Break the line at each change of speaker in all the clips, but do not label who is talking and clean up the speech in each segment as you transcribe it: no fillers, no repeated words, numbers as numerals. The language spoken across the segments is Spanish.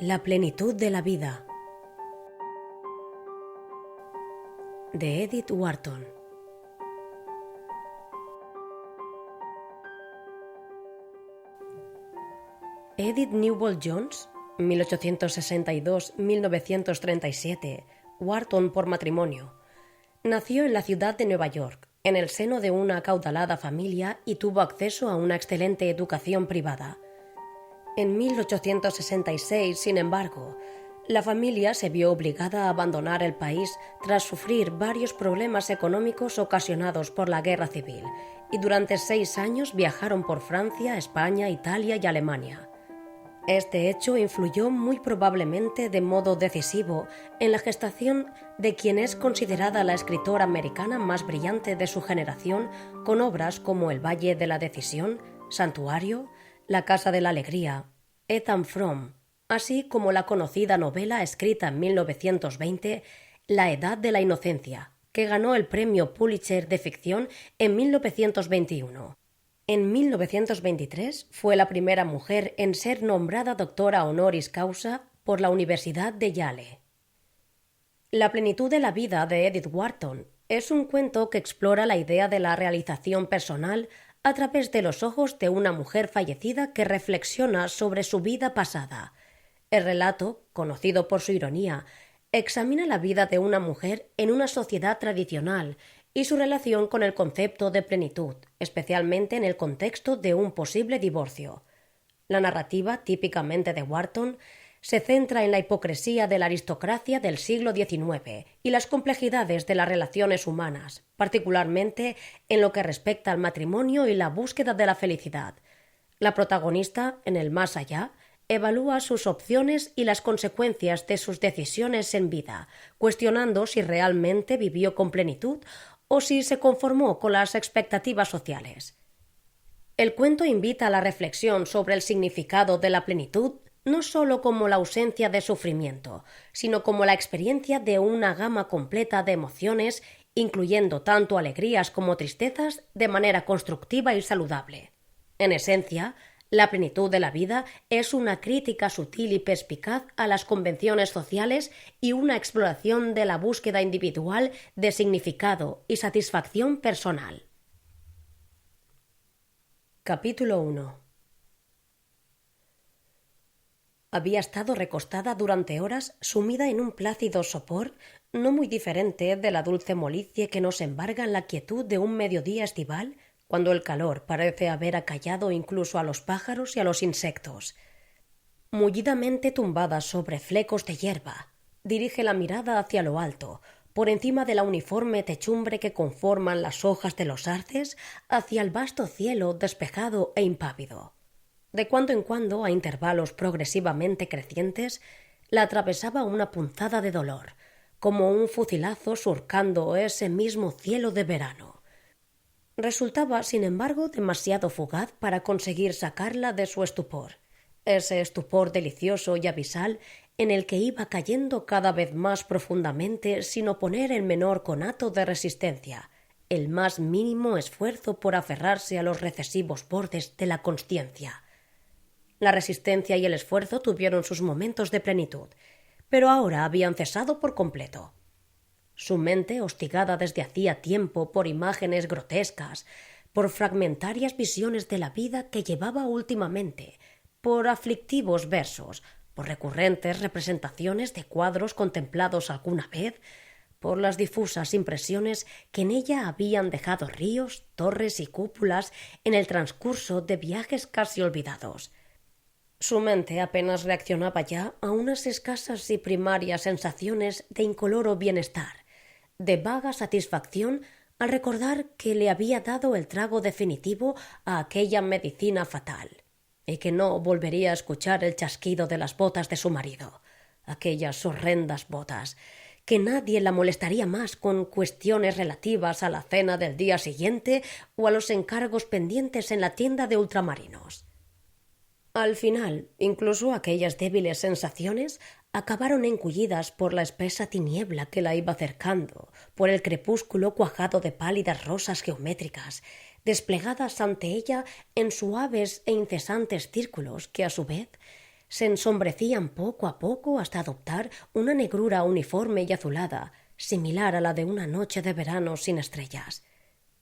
La plenitud de la vida, de Edith Wharton. Edith Newbold Jones, 1862-1937, Wharton por matrimonio, nació en la ciudad de Nueva York, en el seno de una acaudalada familia y tuvo acceso a una excelente educación privada. En 1866, sin embargo, la familia se vio obligada a abandonar el país tras sufrir varios problemas económicos ocasionados por la Guerra Civil, y durante 6 años viajaron por Francia, España, Italia y Alemania. Este hecho influyó muy probablemente de modo decisivo en la gestación de quien es considerada la escritora americana más brillante de su generación, con obras como El Valle de la Decisión, Santuario, La Casa de la Alegría, Ethan Frome, así como la conocida novela escrita en 1920, La Edad de la Inocencia, que ganó el premio Pulitzer de ficción en 1921. En 1923 fue la primera mujer en ser nombrada doctora honoris causa por la Universidad de Yale. La plenitud de la vida de Edith Wharton es un cuento que explora la idea de la realización personal a través de los ojos de una mujer fallecida que reflexiona sobre su vida pasada. El relato, conocido por su ironía, examina la vida de una mujer en una sociedad tradicional y su relación con el concepto de plenitud, especialmente en el contexto de un posible divorcio. La narrativa, típicamente de Wharton, se centra en la hipocresía de la aristocracia del siglo XIX y las complejidades de las relaciones humanas, particularmente en lo que respecta al matrimonio y la búsqueda de la felicidad. La protagonista, en el más allá, evalúa sus opciones y las consecuencias de sus decisiones en vida, cuestionando si realmente vivió con plenitud o si se conformó con las expectativas sociales. El cuento invita a la reflexión sobre el significado de la plenitud, no sólo como la ausencia de sufrimiento, sino como la experiencia de una gama completa de emociones, incluyendo tanto alegrías como tristezas, de manera constructiva y saludable. En esencia, la plenitud de la vida es una crítica sutil y perspicaz a las convenciones sociales y una exploración de la búsqueda individual de significado y satisfacción personal. Capítulo 1. Había estado recostada durante horas, sumida en un plácido sopor, no muy diferente de la dulce molicie que nos embarga en la quietud de un mediodía estival, cuando el calor parece haber acallado incluso a los pájaros y a los insectos. Mullidamente tumbada sobre flecos de hierba, dirige la mirada hacia lo alto, por encima de la uniforme techumbre que conforman las hojas de los arces, hacia el vasto cielo despejado e impávido. De cuando en cuando, a intervalos progresivamente crecientes, la atravesaba una punzada de dolor, como un fucilazo surcando ese mismo cielo de verano. Resultaba, sin embargo, demasiado fugaz para conseguir sacarla de su estupor, ese estupor delicioso y abisal en el que iba cayendo cada vez más profundamente sin oponer el menor conato de resistencia, el más mínimo esfuerzo por aferrarse a los recesivos bordes de la consciencia. La resistencia y el esfuerzo tuvieron sus momentos de plenitud, pero ahora habían cesado por completo. Su mente, hostigada desde hacía tiempo por imágenes grotescas, por fragmentarias visiones de la vida que llevaba últimamente, por aflictivos versos, por recurrentes representaciones de cuadros contemplados alguna vez, por las difusas impresiones que en ella habían dejado ríos, torres y cúpulas en el transcurso de viajes casi olvidados. Su mente apenas reaccionaba ya a unas escasas y primarias sensaciones de incoloro bienestar, de vaga satisfacción al recordar que le había dado el trago definitivo a aquella medicina fatal, y que no volvería a escuchar el chasquido de las botas de su marido, aquellas horrendas botas, que nadie la molestaría más con cuestiones relativas a la cena del día siguiente o a los encargos pendientes en la tienda de ultramarinos. Al final, incluso aquellas débiles sensaciones acabaron encullidas por la espesa tiniebla que la iba cercando, por el crepúsculo cuajado de pálidas rosas geométricas, desplegadas ante ella en suaves e incesantes círculos que, a su vez, se ensombrecían poco a poco hasta adoptar una negrura uniforme y azulada, similar a la de una noche de verano sin estrellas.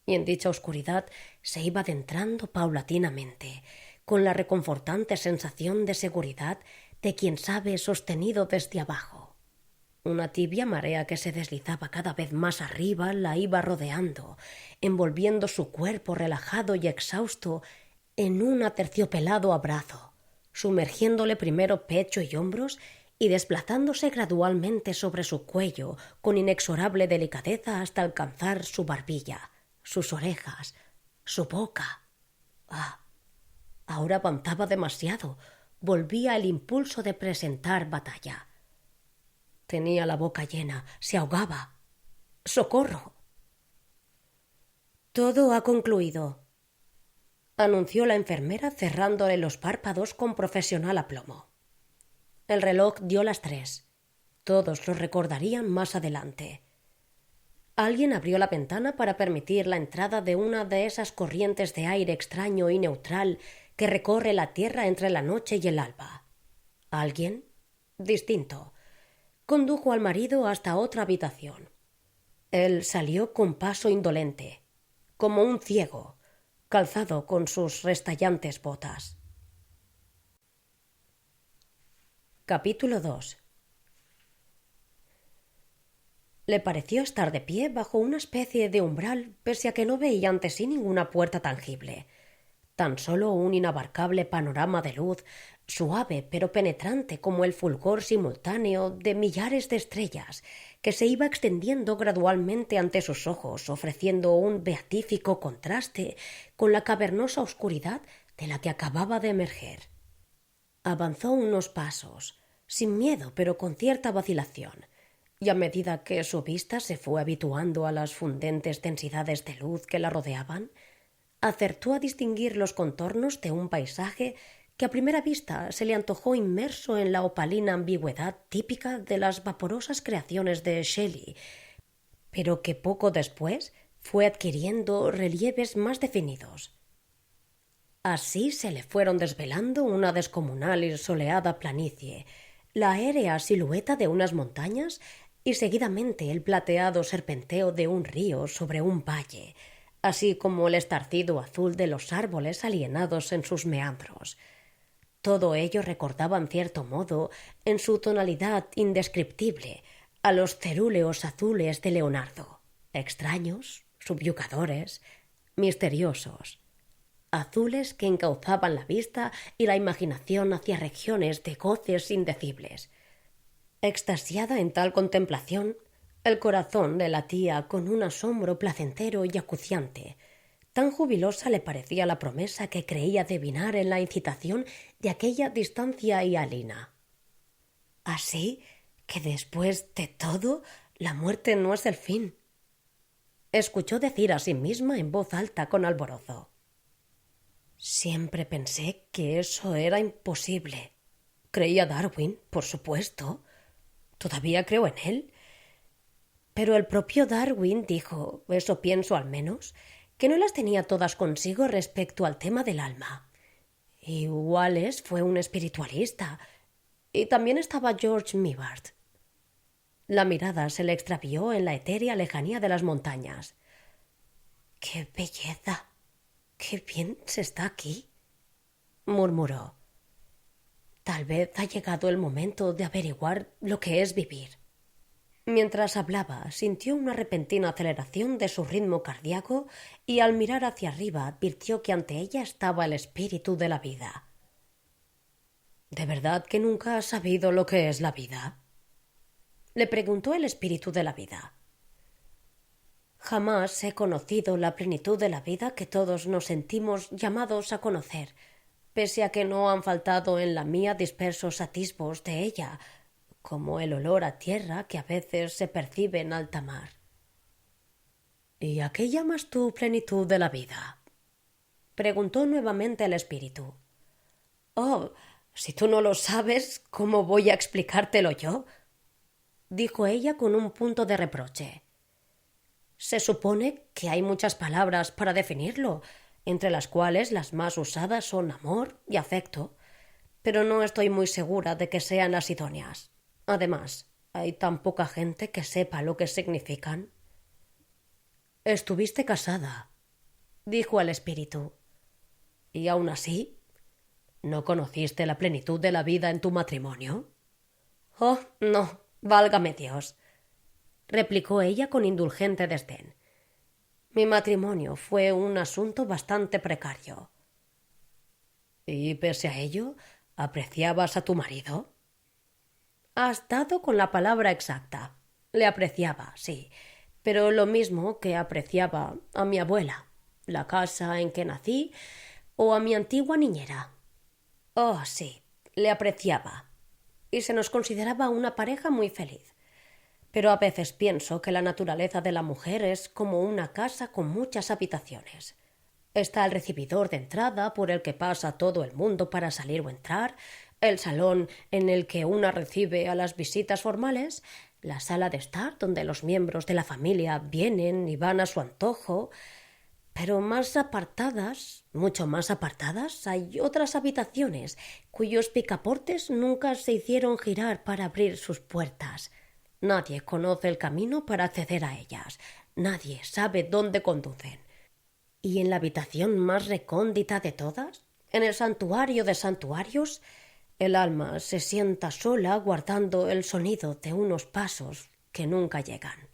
Y en dicha oscuridad se iba adentrando paulatinamente, con la reconfortante sensación de seguridad de quien sabe sostenido desde abajo. Una tibia marea que se deslizaba cada vez más arriba la iba rodeando, envolviendo su cuerpo relajado y exhausto en un aterciopelado abrazo, sumergiéndole primero pecho y hombros y desplazándose gradualmente sobre su cuello con inexorable delicadeza hasta alcanzar su barbilla, sus orejas, su boca. Ah, ahora avanzaba demasiado. Volvía el impulso de presentar batalla. Tenía la boca llena, se ahogaba. ¡Socorro! Todo ha concluido, anunció la enfermera cerrándole los párpados con profesional aplomo. El reloj dio las 3. Todos lo recordarían más adelante. Alguien abrió la ventana para permitir la entrada de una de esas corrientes de aire extraño y neutral que recorre la tierra entre la noche y el alba. Alguien, distinto, condujo al marido hasta otra habitación. Él salió con paso indolente, como un ciego, calzado con sus restallantes botas. Capítulo 2. Le pareció estar de pie bajo una especie de umbral, pese a que no veía ante sí ninguna puerta tangible. Tan solo un inabarcable panorama de luz, suave pero penetrante como el fulgor simultáneo de millares de estrellas, que se iba extendiendo gradualmente ante sus ojos, ofreciendo un beatífico contraste con la cavernosa oscuridad de la que acababa de emerger. Avanzó unos pasos, sin miedo pero con cierta vacilación, y a medida que su vista se fue habituando a las fundentes densidades de luz que la rodeaban, acertó a distinguir los contornos de un paisaje que a primera vista se le antojó inmerso en la opalina ambigüedad típica de las vaporosas creaciones de Shelley, pero que poco después fue adquiriendo relieves más definidos. Así se le fueron desvelando una descomunal y soleada planicie, la aérea silueta de unas montañas y seguidamente el plateado serpenteo de un río sobre un valle, así como el estarcido azul de los árboles alienados en sus meandros. Todo ello recordaba en cierto modo, en su tonalidad indescriptible, a los cerúleos azules de Leonardo, extraños, subyugadores, misteriosos, azules que encauzaban la vista y la imaginación hacia regiones de goces indecibles. Extasiada en tal contemplación, el corazón le latía con un asombro placentero y acuciante. Tan jubilosa le parecía la promesa que creía adivinar en la incitación de aquella distancia hialina. Así que después de todo, la muerte no es el fin. Escuchó decir a sí misma en voz alta con alborozo. Siempre pensé que eso era imposible. Creía Darwin, por supuesto. Todavía creo en él. Pero el propio Darwin dijo, eso pienso al menos, que no las tenía todas consigo respecto al tema del alma. Y Wallace fue un espiritualista. Y también estaba George Mivart. La mirada se le extravió en la etérea lejanía de las montañas. ¡Qué belleza! ¡Qué bien se está aquí!, murmuró. Tal vez ha llegado el momento de averiguar lo que es vivir. Mientras hablaba, sintió una repentina aceleración de su ritmo cardíaco y al mirar hacia arriba advirtió que ante ella estaba el espíritu de la vida. ¿De verdad que nunca has sabido lo que es la vida?, le preguntó el espíritu de la vida. Jamás he conocido la plenitud de la vida que todos nos sentimos llamados a conocer, pese a que no han faltado en la mía dispersos atisbos de ella, como el olor a tierra que a veces se percibe en alta mar. ¿Y a qué llamas tú plenitud de la vida?, preguntó nuevamente el espíritu. Oh, si tú no lo sabes, ¿cómo voy a explicártelo yo?, dijo ella con un punto de reproche. Se supone que hay muchas palabras para definirlo, entre las cuales las más usadas son amor y afecto. pero no estoy muy segura de que sean las idóneas. Además, hay tan poca gente que sepa lo que significan. Estuviste casada, dijo el espíritu. ¿Y aún así? ¿No conociste la plenitud de la vida en tu matrimonio? Oh, no, válgame Dios, replicó ella con indulgente desdén. Mi matrimonio fue un asunto bastante precario. ¿Y pese a ello, apreciabas a tu marido? Has dado con la palabra exacta. Le apreciaba, sí, pero lo mismo que apreciaba a mi abuela, la casa en que nací, o a mi antigua niñera. Oh, sí, le apreciaba, y se nos consideraba una pareja muy feliz. Pero a veces pienso que la naturaleza de la mujer es como una casa con muchas habitaciones. Está el recibidor de entrada por el que pasa todo el mundo para salir o entrar, el salón en el que una recibe a las visitas formales, la sala de estar donde los miembros de la familia vienen y van a su antojo. Pero más apartadas, mucho más apartadas, hay otras habitaciones cuyos picaportes nunca se hicieron girar para abrir sus puertas. Nadie conoce el camino para acceder a ellas. Nadie sabe dónde conducen. Y en la habitación más recóndita de todas, en el santuario de santuarios, el alma se sienta sola guardando el sonido de unos pasos que nunca llegan.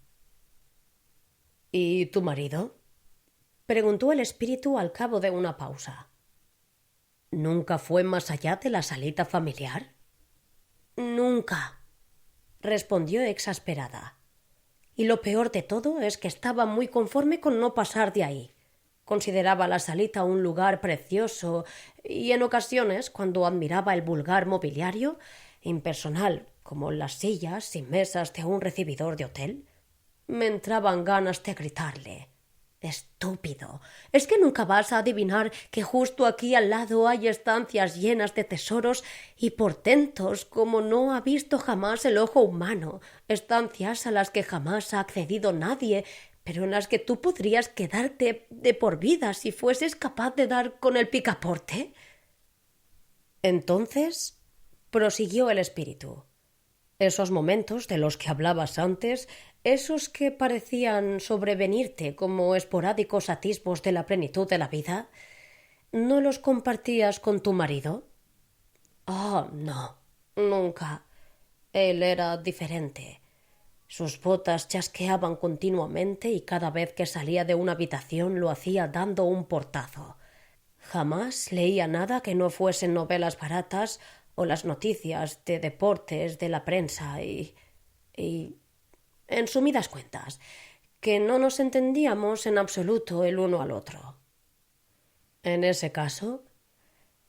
¿Y tu marido? Preguntó el espíritu al cabo de una pausa. ¿Nunca fue más allá de la salita familiar? Nunca, respondió exasperada. Y lo peor de todo es que estaba muy conforme con no pasar de ahí. Consideraba la salita un lugar precioso y en ocasiones, cuando admiraba el vulgar mobiliario, impersonal como las sillas y mesas de un recibidor de hotel, me entraban ganas de gritarle: «Estúpido, ¿es que nunca vas a adivinar que justo aquí al lado hay estancias llenas de tesoros y portentos como no ha visto jamás el ojo humano, estancias a las que jamás ha accedido nadie, pero en las que tú podrías quedarte de por vida si fueses capaz de dar con el picaporte?» Entonces, prosiguió el espíritu, esos momentos de los que hablabas antes, esos que parecían sobrevenirte como esporádicos atisbos de la plenitud de la vida, ¿no los compartías con tu marido? Oh, no, nunca. Él era diferente. Sus botas chasqueaban continuamente y cada vez que salía de una habitación lo hacía dando un portazo. Jamás leía nada que no fuesen novelas baratas o las noticias de deportes de la prensa y en sumidas cuentas, que no nos entendíamos en absoluto el uno al otro. En ese caso,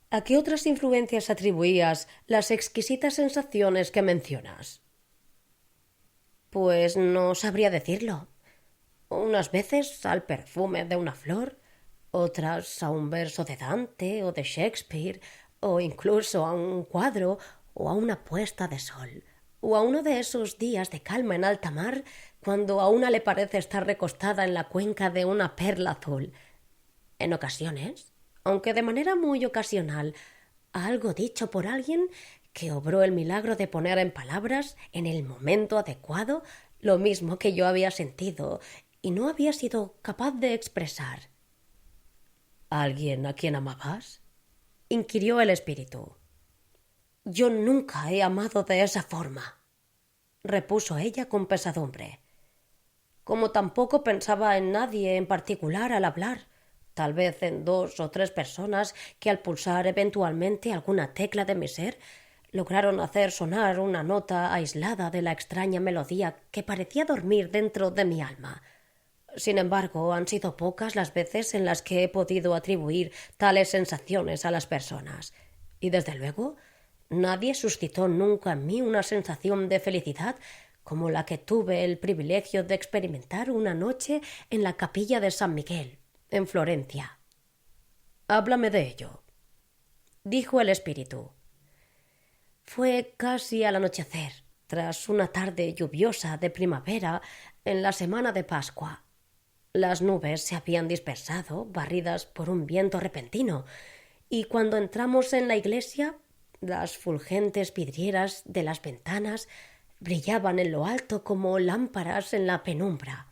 ¿a qué otras influencias atribuías las exquisitas sensaciones que mencionas? Pues no sabría decirlo. Unas veces al perfume de una flor, otras a un verso de Dante o de Shakespeare, o incluso a un cuadro o a una puesta de sol, o a uno de esos días de calma en alta mar cuando a una le parece estar recostada en la cuenca de una perla azul. En ocasiones, aunque de manera muy ocasional, a algo dicho por alguien que obró el milagro de poner en palabras, en el momento adecuado, lo mismo que yo había sentido y no había sido capaz de expresar. ¿Alguien a quien amabas?, inquirió el espíritu. Yo nunca he amado de esa forma, repuso ella con pesadumbre. Como tampoco pensaba en nadie en particular al hablar, tal vez en 2 o 3 personas que al pulsar eventualmente alguna tecla de mi ser lograron hacer sonar una nota aislada de la extraña melodía que parecía dormir dentro de mi alma. Sin embargo, han sido pocas las veces en las que he podido atribuir tales sensaciones a las personas, y desde luego nadie suscitó nunca en mí una sensación de felicidad como la que tuve el privilegio de experimentar una noche en la capilla de San Miguel, en Florencia. Háblame de ello, dijo el espíritu. Fue casi al anochecer, tras una tarde lluviosa de primavera en la semana de Pascua. Las nubes se habían dispersado, barridas por un viento repentino, y cuando entramos en la iglesia Las fulgentes vidrieras de las ventanas brillaban en lo alto como lámparas en la penumbra.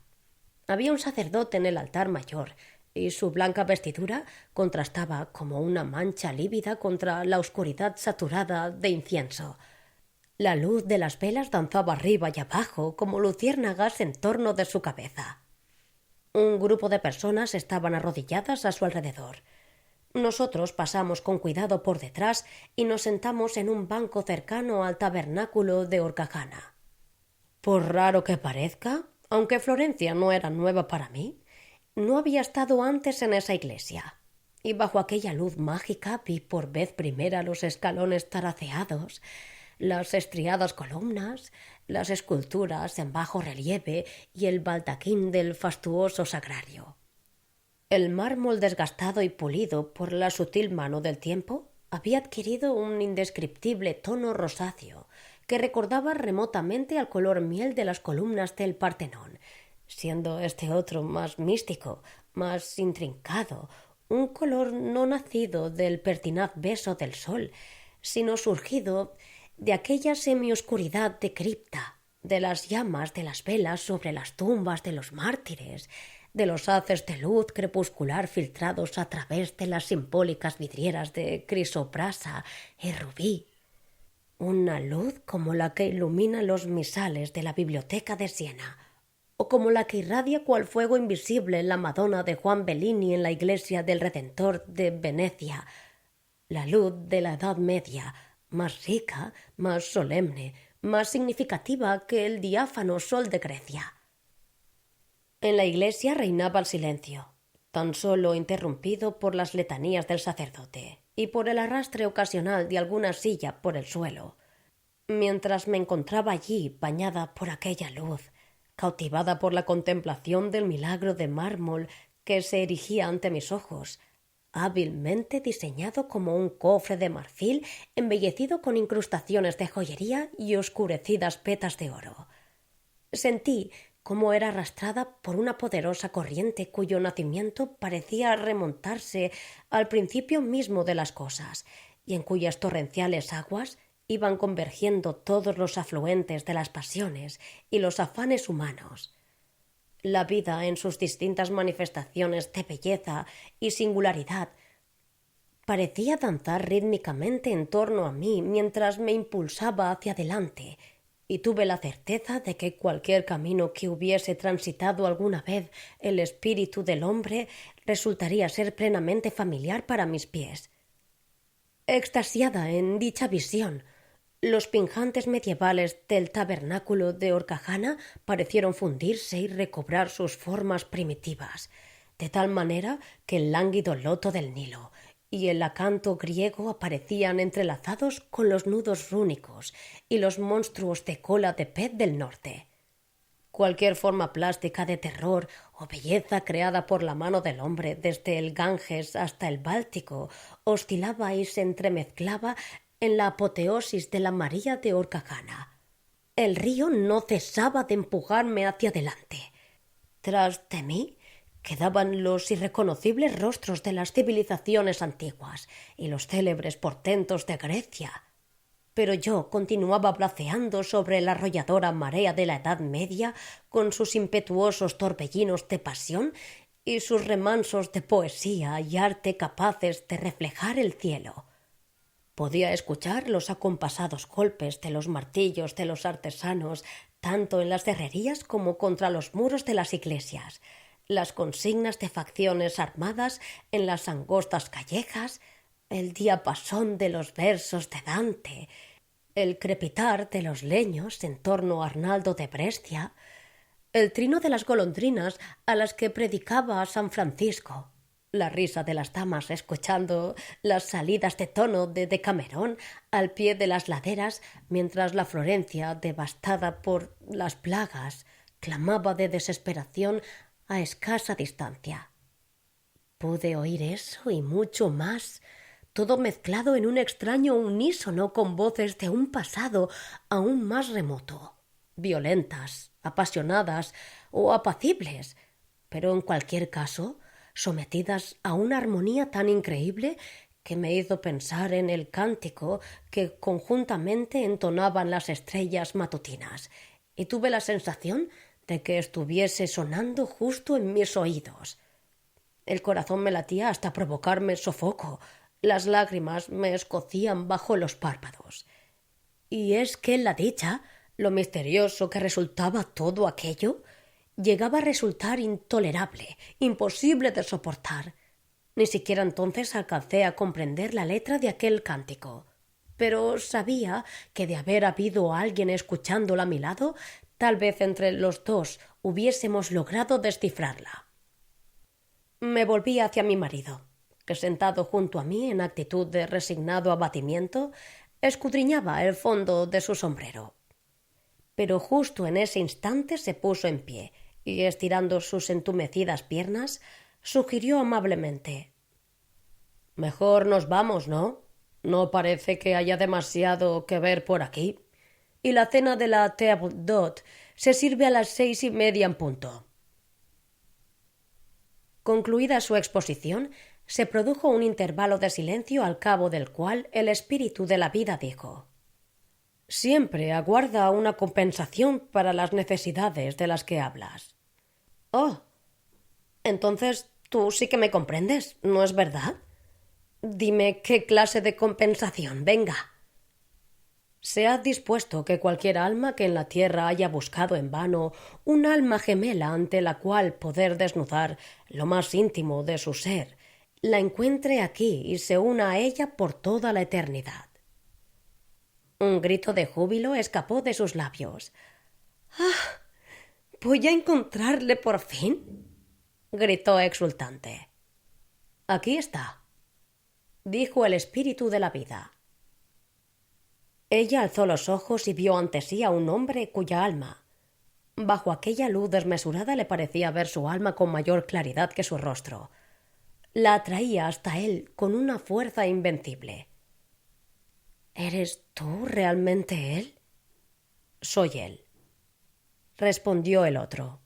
Había un sacerdote en el altar mayor, y su blanca vestidura contrastaba como una mancha lívida contra la oscuridad saturada de incienso. La luz de las velas danzaba arriba y abajo como luciérnagas en torno de su cabeza. Un grupo de personas estaban arrodilladas a su alrededor. Nosotros pasamos con cuidado por detrás y nos sentamos en un banco cercano al tabernáculo de Horcajana. Por raro que parezca, aunque Florencia no era nueva para mí, no había estado antes en esa iglesia, y bajo aquella luz mágica vi por vez primera los escalones taraceados, las estriadas columnas, las esculturas en bajo relieve y el baldaquín del fastuoso sagrario. El mármol desgastado y pulido por la sutil mano del tiempo había adquirido un indescriptible tono rosáceo que recordaba remotamente al color miel de las columnas del Partenón, siendo este otro más místico, más intrincado, un color no nacido del pertinaz beso del sol, sino surgido de aquella semioscuridad de cripta, de las llamas de las velas sobre las tumbas de los mártires, de los haces de luz crepuscular filtrados a través de las simbólicas vidrieras de crisoprasa y rubí. Una luz como la que ilumina los misales de la biblioteca de Siena, o como la que irradia cual fuego invisible la Madonna de Juan Bellini en la iglesia del Redentor de Venecia, la luz de la Edad Media, más rica, más solemne, más significativa que el diáfano sol de Grecia. En la iglesia reinaba el silencio, tan solo interrumpido por las letanías del sacerdote y por el arrastre ocasional de alguna silla por el suelo. Mientras me encontraba allí bañada por aquella luz, cautivada por la contemplación del milagro de mármol que se erigía ante mis ojos, hábilmente diseñado como un cofre de marfil embellecido con incrustaciones de joyería y oscurecidas petas de oro. Sentí cómo era arrastrada por una poderosa corriente cuyo nacimiento parecía remontarse al principio mismo de las cosas, y en cuyas torrenciales aguas iban convergiendo todos los afluentes de las pasiones y los afanes humanos. La vida en sus distintas manifestaciones de belleza y singularidad parecía danzar rítmicamente en torno a mí mientras me impulsaba hacia adelante, y tuve la certeza de que cualquier camino que hubiese transitado alguna vez el espíritu del hombre resultaría ser plenamente familiar para mis pies. Extasiada en dicha visión, los pinjantes medievales del tabernáculo de Horcajana parecieron fundirse y recobrar sus formas primitivas, de tal manera que el lánguido loto del Nilo y el acanto griego aparecían entrelazados con los nudos rúnicos y los monstruos de cola de pez del norte. Cualquier forma plástica de terror o belleza creada por la mano del hombre desde el Ganges hasta el Báltico oscilaba y se entremezclaba en la apoteosis de la María de Horcajana. El río no cesaba de empujarme hacia adelante. Tras de mí quedaban los irreconocibles rostros de las civilizaciones antiguas y los célebres portentos de Grecia. Pero yo continuaba braceando sobre la arrolladora marea de la Edad Media con sus impetuosos torbellinos de pasión y sus remansos de poesía y arte capaces de reflejar el cielo. Podía escuchar los acompasados golpes de los martillos de los artesanos tanto en las herrerías como contra los muros de las iglesias, las consignas de facciones armadas en las angostas callejas, el diapasón de los versos de Dante, el crepitar de los leños en torno a Arnaldo de Brescia, el trino de las golondrinas a las que predicaba San Francisco, la risa de las damas escuchando las salidas de tono de Decamerón al pie de las laderas mientras la Florencia, devastada por las plagas, clamaba de desesperación a escasa distancia. Pude oír eso y mucho más, todo mezclado en un extraño unísono con voces de un pasado aún más remoto, violentas, apasionadas o apacibles, pero en cualquier caso sometidas a una armonía tan increíble que me hizo pensar en el cántico que conjuntamente entonaban las estrellas matutinas, y tuve la sensación de que estuviese sonando justo en mis oídos. El corazón me latía hasta provocarme sofoco, las lágrimas me escocían bajo los párpados. Y es que la dicha, lo misterioso que resultaba todo aquello, llegaba a resultar intolerable, imposible de soportar. Ni siquiera entonces alcancé a comprender la letra de aquel cántico, pero sabía que de haber habido alguien escuchándola a mi lado, tal vez entre los dos hubiésemos logrado descifrarla. Me volví hacia mi marido, que sentado junto a mí en actitud de resignado abatimiento, escudriñaba el fondo de su sombrero. Pero justo en ese instante se puso en pie y, estirando sus entumecidas piernas, sugirió amablemente: «Mejor nos vamos, ¿no? No parece que haya demasiado que ver por aquí. Y la cena de la table d'hôte se sirve a las 6:30 en punto». Concluida su exposición, se produjo un intervalo de silencio, al cabo del cual el espíritu de la vida dijo: «Siempre aguarda una compensación para las necesidades de las que hablas». «Oh, entonces tú sí que me comprendes, ¿no es verdad? Dime qué clase de compensación, venga». Se ha dispuesto que cualquier alma que en la tierra haya buscado en vano un alma gemela ante la cual poder desnudar lo más íntimo de su ser, la encuentre aquí y se una a ella por toda la eternidad. Un grito de júbilo escapó de sus labios. «¡Ah! ¿Voy a encontrarle por fin?», gritó exultante. «Aquí está», dijo el espíritu de la vida. Ella alzó los ojos y vio ante sí a un hombre cuya alma, bajo aquella luz desmesurada, le parecía ver su alma con mayor claridad que su rostro. La atraía hasta él con una fuerza invencible. «¿Eres tú realmente él?». «Soy él», respondió el otro.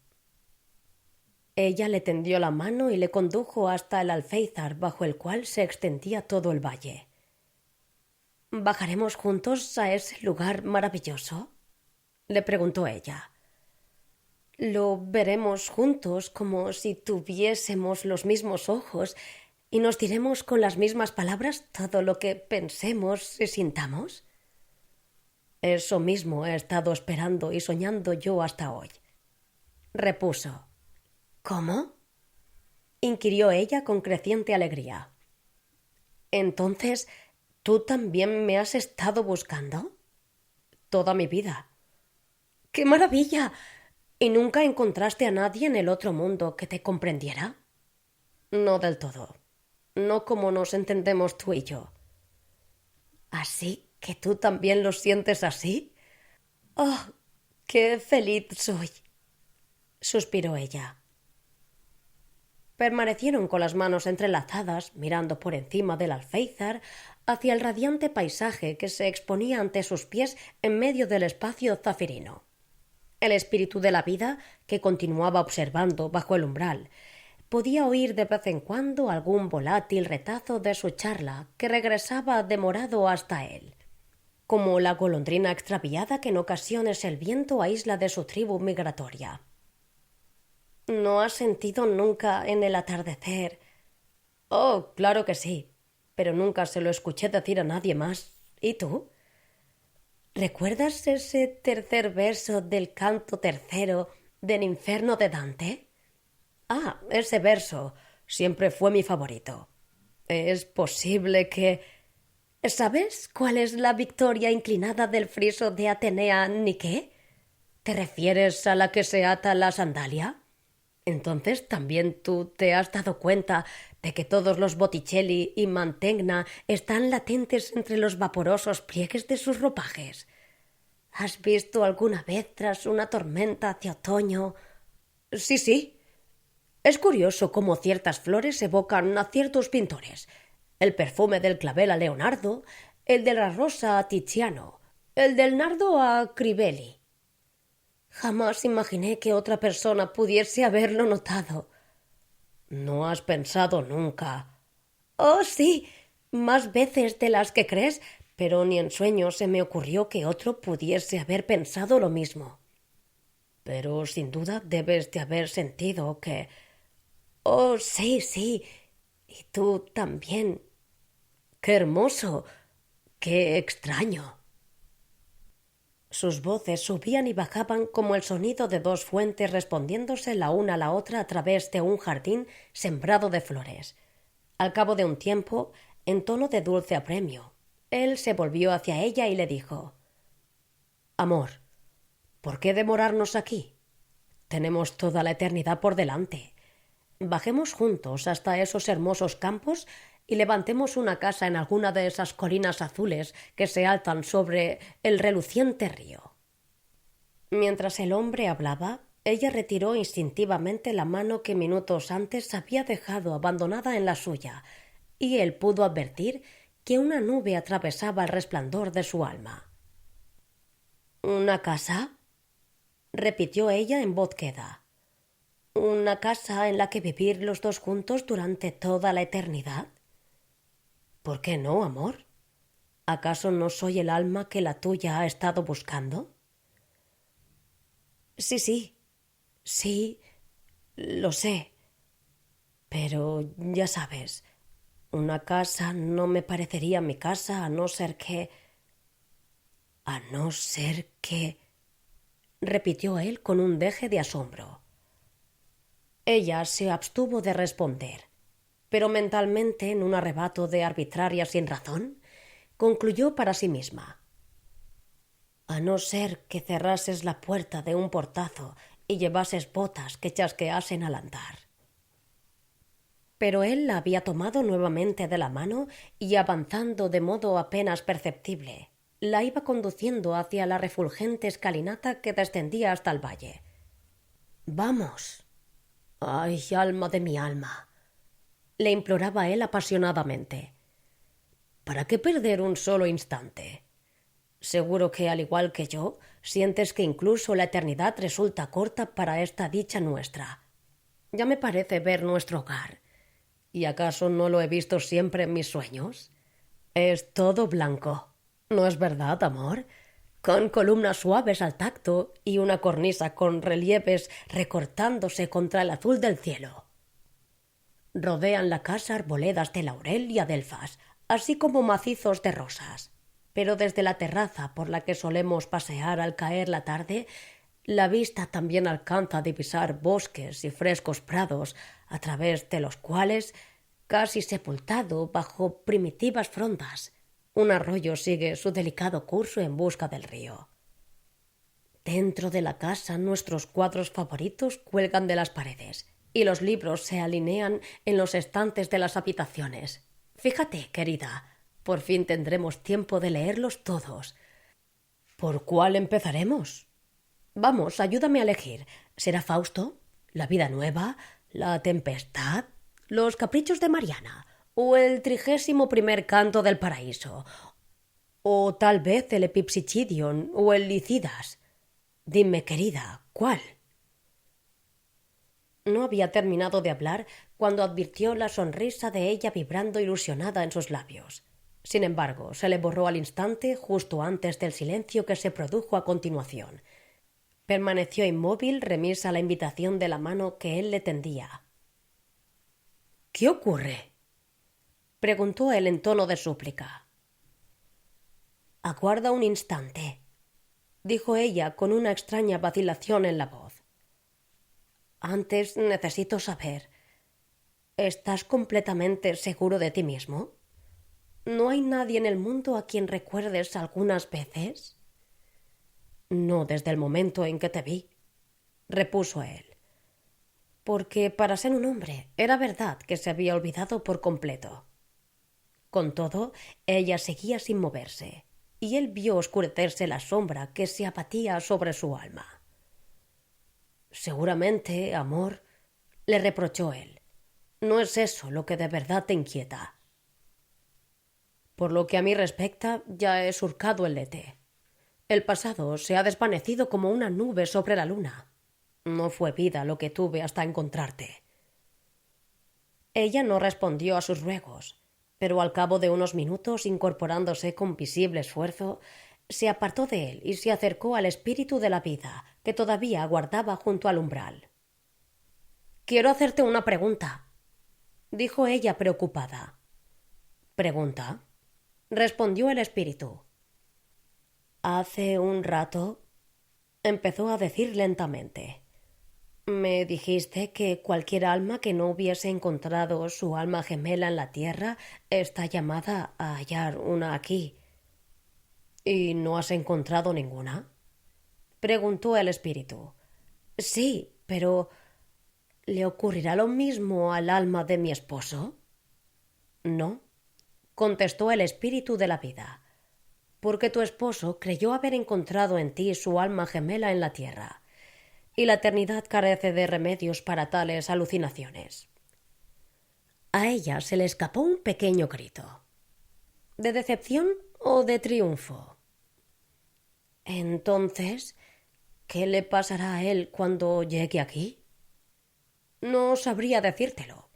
Ella le tendió la mano y le condujo hasta el alféizar bajo el cual se extendía todo el valle. «¿Bajaremos juntos a ese lugar maravilloso?», le preguntó ella. «Lo veremos juntos como si tuviésemos los mismos ojos y nos diremos con las mismas palabras todo lo que pensemos y sintamos». «Eso mismo he estado esperando y soñando yo hasta hoy», repuso. «¿Cómo?», inquirió ella con creciente alegría. «Entonces, ¿tú también me has estado buscando?». «Toda mi vida». «¡Qué maravilla! ¿Y nunca encontraste a nadie en el otro mundo que te comprendiera?». «No del todo. No como nos entendemos tú y yo». «¿Así que tú también lo sientes así?». «¡Oh, qué feliz soy!», suspiró ella. Permanecieron con las manos entrelazadas, mirando por encima del alféizar hacia el radiante paisaje que se exponía ante sus pies en medio del espacio zafirino. El espíritu de la vida, que continuaba observando bajo el umbral, podía oír de vez en cuando algún volátil retazo de su charla que regresaba demorado hasta él, como la golondrina extraviada que en ocasiones el viento aísla de su tribu migratoria. «¿No has sentido nunca en el atardecer?» «Oh, claro que sí, pero nunca se lo escuché decir a nadie más. ¿Y tú? ¿Recuerdas ese tercer verso del canto tercero del Inferno de Dante?». «Ah, ese verso siempre fue mi favorito. Es posible que... ¿Sabes cuál es la victoria inclinada del friso de Atenea Nike? ¿Te refieres a la que se ata la sandalia? Entonces también tú te has dado cuenta de que todos los Botticelli y Mantegna están latentes entre los vaporosos pliegues de sus ropajes. ¿Has visto alguna vez tras una tormenta hacia otoño? Sí. Es curioso cómo ciertas flores evocan a ciertos pintores. El perfume del clavel a Leonardo, el de la rosa a Tiziano, el del nardo a Crivelli. Jamás imaginé que otra persona pudiese haberlo notado». «¿No has pensado nunca?» «Oh, sí, Más veces de las que crees, pero ni en sueños se me ocurrió que otro pudiese haber pensado lo mismo. Pero sin duda debes de haber sentido que... Oh, sí, sí. Y tú también. ¡Qué hermoso! ¡Qué extraño! Sus voces subían y bajaban como el sonido de dos fuentes respondiéndose la una a la otra a través de un jardín sembrado de flores. Al cabo de un tiempo, en tono de dulce apremio, él se volvió hacia ella y le dijo: Amor, ¿por qué demorarnos aquí? Tenemos toda la eternidad por delante. Bajemos juntos hasta esos hermosos campos y levantemos una casa en alguna de esas colinas azules que se alzan sobre el reluciente río. Mientras el hombre hablaba, ella retiró instintivamente la mano que minutos antes había dejado abandonada en la suya, y él pudo advertir que una nube atravesaba el resplandor de su alma. ¿Una casa?, repitió ella en voz queda. ¿Una casa en la que vivir los dos juntos durante toda la eternidad? ¿Por qué no, amor? ¿Acaso no soy el alma que la tuya ha estado buscando? Sí, lo sé. Pero ya sabes, una casa no me parecería mi casa a no ser que... A no ser que... repitió él con un deje de asombro. Ella se abstuvo de responder, pero mentalmente, en un arrebato de arbitraria sinrazón, concluyó para sí misma: a no ser que cerrases la puerta de un portazo y llevases botas que chasqueasen al andar. Pero él la había tomado nuevamente de la mano y, avanzando de modo apenas perceptible, la iba conduciendo hacia la refulgente escalinata que descendía hasta el valle. «Vamos». «Ay, alma de mi alma», le imploraba él apasionadamente. «¿Para qué perder un solo instante? Seguro que, al igual que yo, sientes que incluso la eternidad resulta corta para esta dicha nuestra. Ya me parece ver nuestro hogar. ¿Y acaso no lo he visto siempre en mis sueños? Es todo blanco. ¿No es verdad, amor? Con columnas suaves al tacto y una cornisa con relieves recortándose contra el azul del cielo. Rodean la casa arboledas de laurel y adelfas, así como macizos de rosas. Pero desde la terraza por la que solemos pasear al caer la tarde, la vista también alcanza a divisar bosques y frescos prados, a través de los cuales, casi sepultado bajo primitivas frondas, un arroyo sigue su delicado curso en busca del río. Dentro de la casa nuestros cuadros favoritos cuelgan de las paredes y los libros se alinean en los estantes de las habitaciones. Fíjate, querida, por fin tendremos tiempo de leerlos todos. ¿Por cuál empezaremos? Vamos, ayúdame a elegir. ¿Será Fausto? ¿La vida nueva? ¿La tempestad? ¿Los caprichos de Mariana? ¿O el 31º canto del paraíso? ¿O tal vez el Epipsichidion o el Licidas? Dime, querida, ¿cuál? No había terminado de hablar cuando advirtió la sonrisa de ella vibrando ilusionada en sus labios. Sin embargo, se le borró al instante, justo antes del silencio que se produjo a continuación. Permaneció inmóvil, remisa a la invitación de la mano que él le tendía. «¿Qué ocurre?», preguntó él en tono de súplica. «Aguarda un instante», dijo ella con una extraña vacilación en la voz. «Antes necesito saber, ¿estás completamente seguro de ti mismo? ¿No hay nadie en el mundo a quien recuerdes algunas veces?» «No desde el momento en que te vi», repuso él. Porque, para ser un hombre, era verdad que se había olvidado por completo. Con todo, ella seguía sin moverse, y él vio oscurecerse la sombra que se abatía sobre su alma. «Seguramente, amor», le reprochó él, «no es eso lo que de verdad te inquieta». «Por lo que a mí respecta, ya he surcado el lete. El pasado se ha desvanecido como una nube sobre la luna. No fue vida lo que tuve hasta encontrarte». Ella no respondió a sus ruegos. pero al cabo de unos minutos, incorporándose con visible esfuerzo, se apartó de él y se acercó al espíritu de la vida, que todavía aguardaba junto al umbral. «Quiero hacerte una pregunta», dijo ella preocupada. «¿Pregunta?», respondió el espíritu. «Hace un rato», empezó a decir lentamente, «me dijiste que cualquier alma que no hubiese encontrado su alma gemela en la tierra está llamada a hallar una aquí». «¿Y no has encontrado ninguna?», preguntó el espíritu. «Sí, pero ¿le ocurrirá lo mismo al alma de mi esposo?». «No», contestó el espíritu de la vida, «porque tu esposo creyó haber encontrado en ti su alma gemela en la tierra, y la eternidad carece de remedios para tales alucinaciones». A ella se le escapó un pequeño grito. ¿De decepción o de triunfo? «Entonces, ¿qué le pasará a él cuando llegue aquí?». «No sabría decírtelo.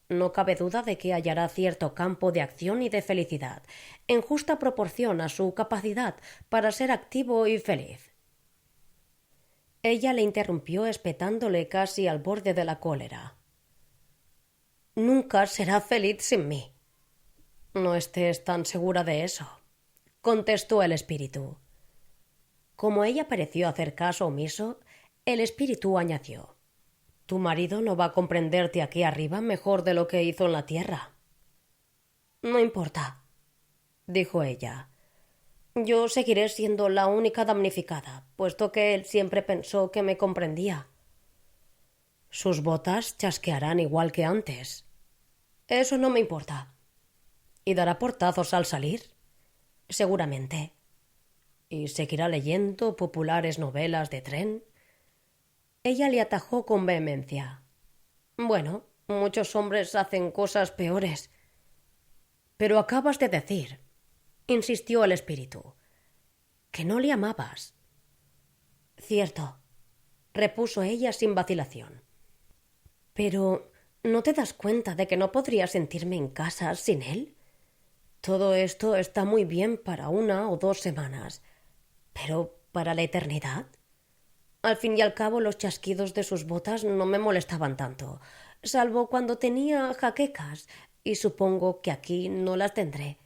No cabe duda de que hallará cierto campo de acción y de felicidad, en justa proporción a su capacidad para ser activo y feliz». Ella le interrumpió espetándole casi al borde de la cólera. «Nunca será feliz sin mí». «No estés tan segura de eso», contestó el espíritu. Como ella pareció hacer caso omiso, el espíritu añadió: «Tu marido no va a comprenderte aquí arriba mejor de lo que hizo en la tierra». «No importa», dijo ella. «Yo seguiré siendo la única damnificada, puesto que él siempre pensó que me comprendía». «Sus botas chasquearán igual que antes». «Eso no me importa». «¿Y dará portazos al salir?». «Seguramente». «¿Y seguirá leyendo populares novelas de tren?». Ella le atajó con vehemencia. «Bueno, muchos hombres hacen cosas peores». «Pero acabas de decir», insistió el espíritu, «que no le amabas». «Cierto», repuso ella sin vacilación. «Pero ¿no te das cuenta de que no podría sentirme en casa sin él? Todo esto está muy bien para 1 o 2 semanas, pero ¿para la eternidad? Al fin y al cabo, los chasquidos de sus botas no me molestaban tanto, salvo cuando tenía jaquecas, y supongo que aquí no las tendré.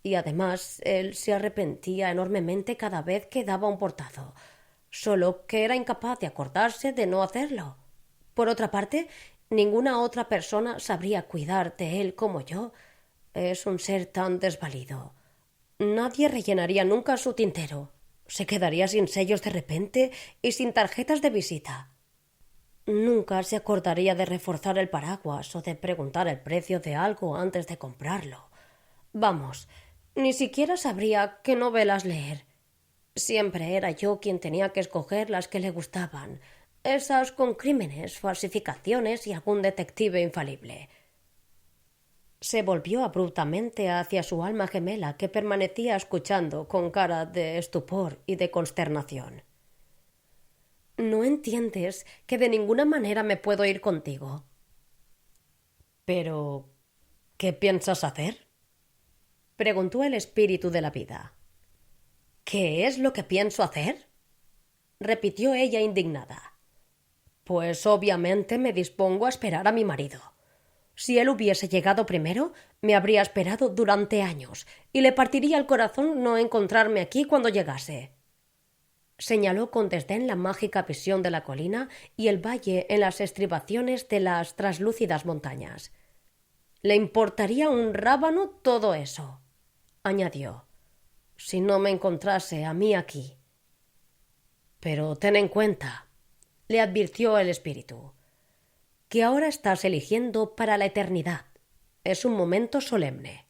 Y además, él se arrepentía enormemente cada vez que daba un portazo, solo que era incapaz de acordarse de no hacerlo. Por otra parte, ninguna otra persona sabría cuidar de él como yo. Es un ser tan desvalido. Nadie rellenaría nunca su tintero. Se quedaría sin sellos de repente y sin tarjetas de visita. Nunca se acordaría de reforzar el paraguas o de preguntar el precio de algo antes de comprarlo. Vamos, ni siquiera sabría qué novelas leer. Siempre era yo quien tenía que escoger las que le gustaban, esas con crímenes, falsificaciones y algún detective infalible. Se volvió abruptamente hacia su alma gemela, que permanecía escuchando con cara de estupor y de consternación. «¿No entiendes que de ninguna manera me puedo ir contigo?». «¿Pero qué piensas hacer?», preguntó el espíritu de la vida. «¿Qué es lo que pienso hacer?», repitió ella indignada. «Pues obviamente me dispongo a esperar a mi marido. Si él hubiese llegado primero, me habría esperado durante años, y le partiría el corazón no encontrarme aquí cuando llegase». Señaló con desdén la mágica visión de la colina y el valle en las estribaciones de las traslúcidas montañas. «Le importaría un rábano todo eso», añadió, «si no me encontrase a mí aquí». «Pero ten en cuenta», le advirtió el espíritu, «que ahora estás eligiendo para la eternidad. Es un momento solemne».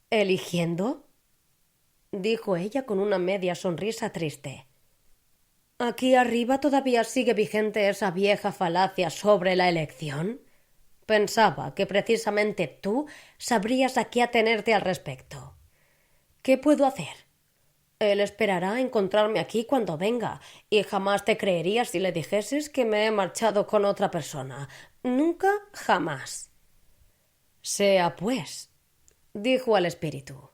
«¿Eligiendo?», dijo ella con una media sonrisa triste. «¿Aquí arriba todavía sigue vigente esa vieja falacia sobre la elección? Pensaba que precisamente tú sabrías a qué atenerte al respecto. ¿Qué puedo hacer? Él esperará encontrarme aquí cuando venga, y jamás te creería si le dijeses que me he marchado con otra persona. Nunca, jamás». «Sea pues», dijo al espíritu.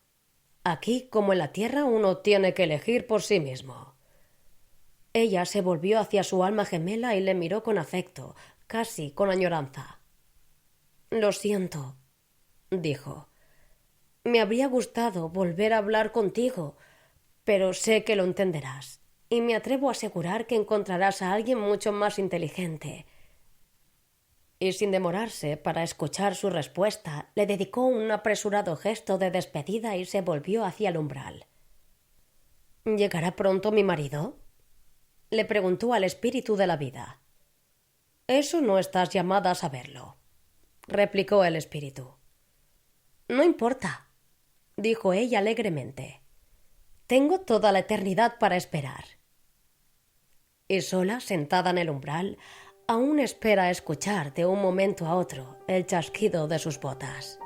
Aquí, como en la tierra, uno tiene que elegir por sí mismo. Ella se volvió hacia su alma gemela y le miró con afecto, casi con añoranza. Lo siento, dijo. Me habría gustado volver a hablar contigo, pero sé que lo entenderás, y me atrevo a asegurar que encontrarás a alguien mucho más inteligente. Y sin demorarse para escuchar su respuesta, le dedicó un apresurado gesto de despedida y se volvió hacia el umbral. ¿Llegará pronto mi marido?, le preguntó al espíritu de la vida. Eso no estás llamada a saberlo, replicó el espíritu. No importa, dijo ella alegremente. Tengo toda la eternidad para esperar. Y sola, sentada en el umbral, aún espera escuchar de un momento a otro el chasquido de sus botas.